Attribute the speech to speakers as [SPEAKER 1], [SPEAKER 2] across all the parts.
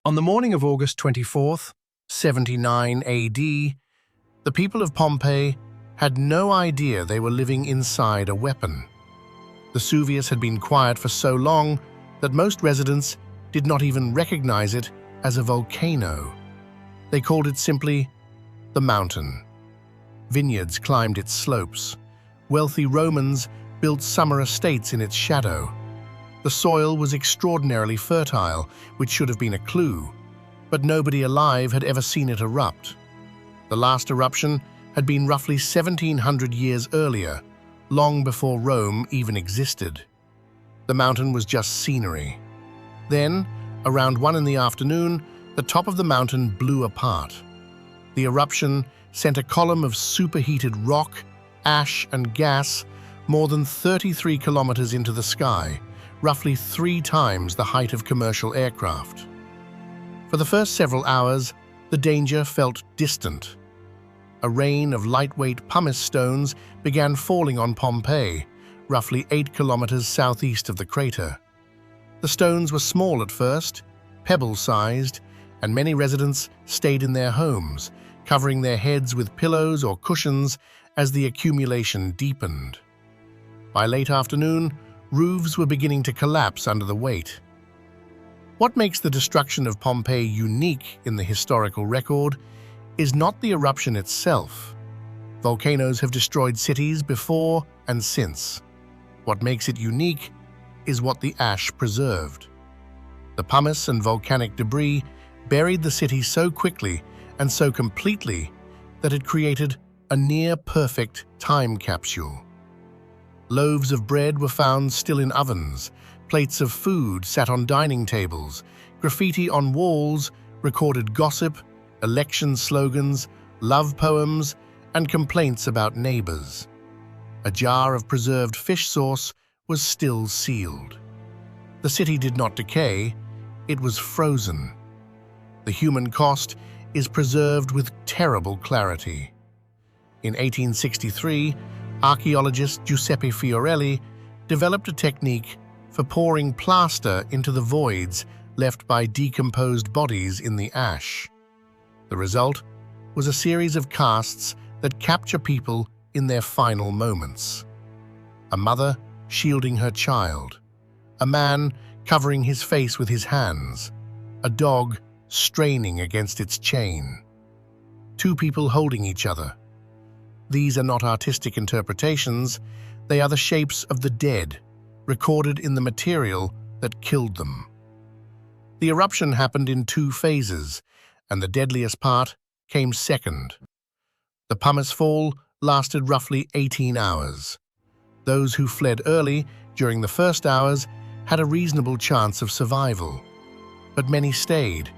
[SPEAKER 1] On the morning of August 24th, 79 AD, the people of Pompeii had no idea they were living inside a weapon. Vesuvius had been quiet for so long that most residents did not even recognize it as a volcano. They called it simply the mountain. Vineyards climbed its slopes. Wealthy Romans built summer estates in its shadow. The soil was extraordinarily fertile, which should have been a clue, but nobody alive had ever seen it erupt. The last eruption had been roughly 1700 years earlier, long before Rome even existed. The mountain was just scenery. Then, around 1 in the afternoon, the top of the mountain blew apart. The eruption sent a column of superheated rock, ash, and gas more than 33 kilometers into the sky, roughly 3 times the height of commercial aircraft. For the first several hours, the danger felt distant. A rain of lightweight pumice stones began falling on Pompeii, roughly 8 kilometers southeast of the crater. The stones were small at first, pebble-sized, and many residents stayed in their homes, covering their heads with pillows or cushions as the accumulation deepened. By late afternoon, roofs were beginning to collapse under the weight. What makes the destruction of Pompeii unique in the historical record is not the eruption itself. Volcanoes have destroyed cities before and since. What makes it unique is what the ash preserved. The pumice and volcanic debris buried the city so quickly and so completely that it created a near-perfect time capsule. Loaves of bread were found still in ovens, plates of food sat on dining tables, graffiti on walls recorded gossip, election slogans, love poems, and complaints about neighbors. A jar of preserved fish sauce was still sealed. The city did not decay, it was frozen. The human cost is preserved with terrible clarity. In 1863, archaeologist Giuseppe Fiorelli developed a technique for pouring plaster into the voids left by decomposed bodies in the ash. The result was a series of casts that capture people in their final moments. A mother shielding her child, a man covering his face with his hands, a dog straining against its chain, 2 people holding each other. These are not artistic interpretations, they are the shapes of the dead, recorded in the material that killed them. The eruption happened in 2 phases, and the deadliest part came second. The pumice fall lasted roughly 18 hours. Those who fled early during the first hours had a reasonable chance of survival, but many stayed,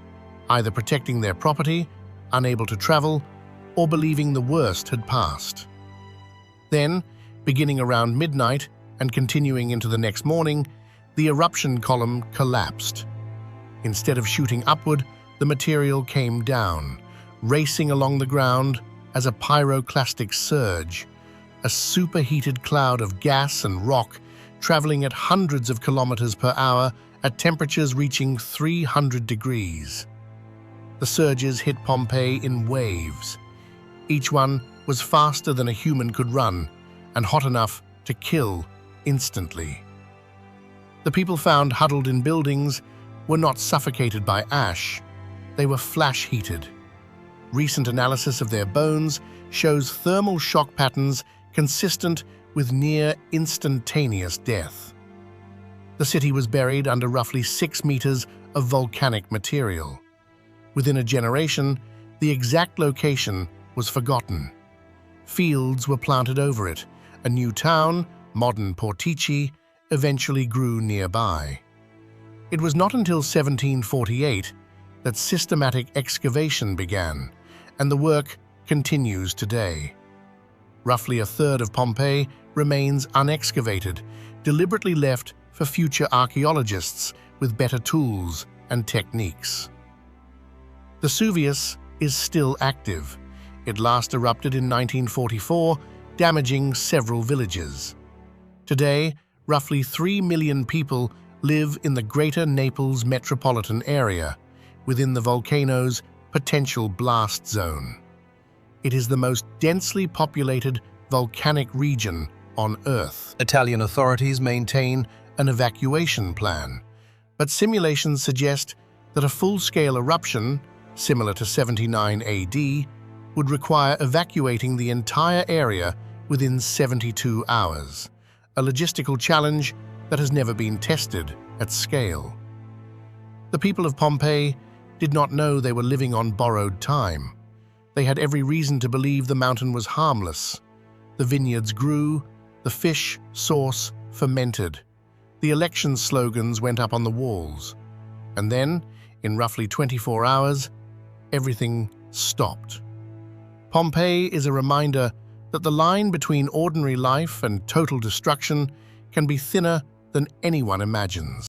[SPEAKER 1] either protecting their property, unable to travel, or believing the worst had passed. Then, beginning around midnight and continuing into the next morning, the eruption column collapsed. Instead of shooting upward, the material came down, racing along the ground as a pyroclastic surge, a superheated cloud of gas and rock traveling at hundreds of kilometers per hour at temperatures reaching 300 degrees. The surges hit Pompeii in waves. Each one was faster than a human could run and hot enough to kill instantly. The people found huddled in buildings were not suffocated by ash, they were flash-heated. Recent analysis of their bones shows thermal shock patterns consistent with near-instantaneous death. The city was buried under roughly 6 meters of volcanic material. Within a generation, the exact location was forgotten. Fields were planted over it. A new town, modern Portici, eventually grew nearby. It was not until 1748 that systematic excavation began, and the work continues today. Roughly a third of Pompeii remains unexcavated, deliberately left for future archaeologists with better tools and techniques. Vesuvius is still active. It last erupted in 1944, damaging several villages. Today, roughly 3 million people live in the greater Naples metropolitan area, within the volcano's potential blast zone. It is the most densely populated volcanic region on Earth. Italian authorities maintain an evacuation plan, but simulations suggest that a full-scale eruption, similar to 79 AD, would require evacuating the entire area within 72 hours, a logistical challenge that has never been tested at scale. The people of Pompeii did not know they were living on borrowed time. They had every reason to believe the mountain was harmless. The vineyards grew, the fish sauce fermented, the election slogans went up on the walls. And then, in roughly 24 hours, everything stopped. Pompeii is a reminder that the line between ordinary life and total destruction can be thinner than anyone imagines.